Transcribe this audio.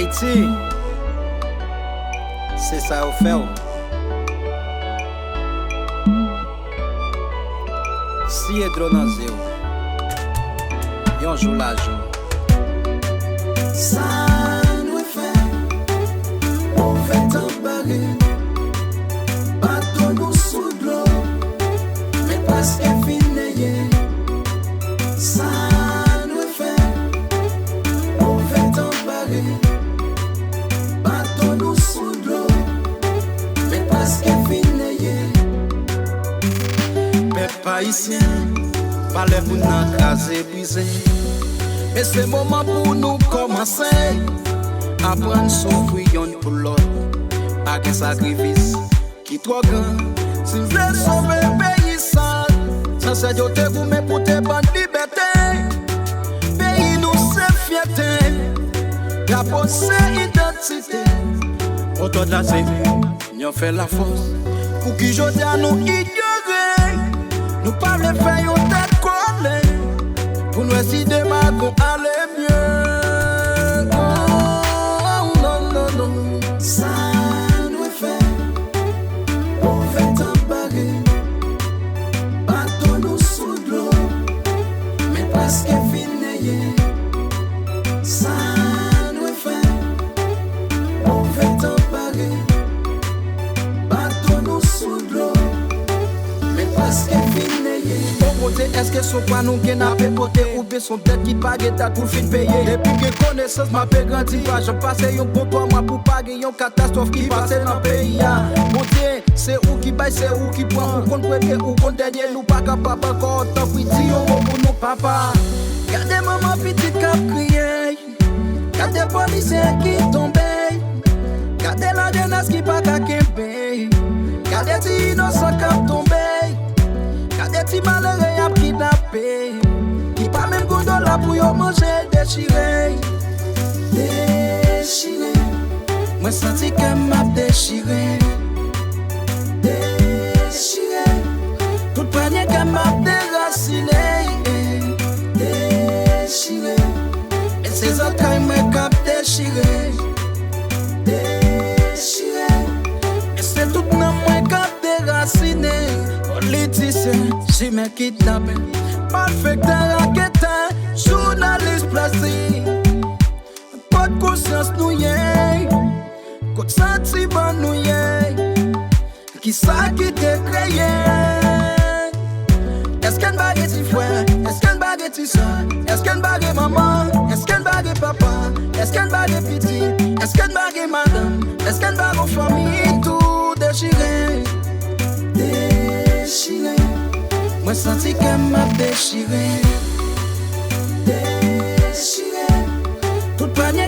Haïti, c'est ça au fait. Si est drôle dans zéro, yon joue la joue. Ça nous fait, on fait embarrer, bateau nous sous de l'eau, mais presque fini. Ça nous fait, on fait embarrer, bateau nous sous de l'eau, mais presque fini. Peuple haïtien, parlez pour nous craser, briser. Mais c'est le moment pour nous commencer à prendre souffrir pour l'autre. Pas de sacrifice qui trop grand. Si vous voulez sauver le pays sale, sans se doter vous mais pour te bonne liberté. Pays nous c'est fierté, la pensée identité. Autour de la série, nous fait la force. Pour qui j'ose à nous ignorer, nous parlons faire une tête collée. Pour nous si demain qu'on allait mieux. Oh, non, non, non. Ça nous fait, on fait embarrer, bateau nous sous de l'eau, mais presque fini. Ça nous fait, on fait embarrer, bateau nous sous de l'eau, mais presque fini. Est-ce que son pas nous qui n'a pas poté ou bien son tête qui pague ta pour fin payer. Depuis que connaissance m'a fait grandir, je passe un bon toit moi pour paguer une catastrophe qui passe dans le pays. Mon Dieu, c'est où qui baille, c'est où qui prend, ou qu'on premier ou qu'on dernier, nous pas capable encore tant pis dire pour nos papa. Gardez maman petite qui a crié, gardez policiers qui tombent, gardez la jeunesse qui pas qu'à kemper, gardez les innocents qui a tombé. Des petits malheureux à kidnapper, qui pas même gondola pour yon manger déchiré. Déchiré, Moi senti que m'a déchiré. déchiré, Tout panier que m'a déraciné. déchiré, Et ces autres qui me cap déchiré. déchiré. Et c'est tout dans moi cap déraciné. Politicien, j'y me kidnappé. Malfecteur, raqueteur, journaliste placé. Pas de conscience nous yé, côté sentiment nous yé. Qui ça qui te créé? Est-ce qu'un baguette si frère? Est-ce qu'un baguette si soeur? Est-ce qu'un baguette maman? Est-ce qu'un baguette papa? Est-ce qu'un baguette petit? Est-ce qu'un baguette madame? Est-ce qu'un baguette famille? Tout déchiré. Déchiré, Moi senti que m'a déchiré. déchiré, Tout panier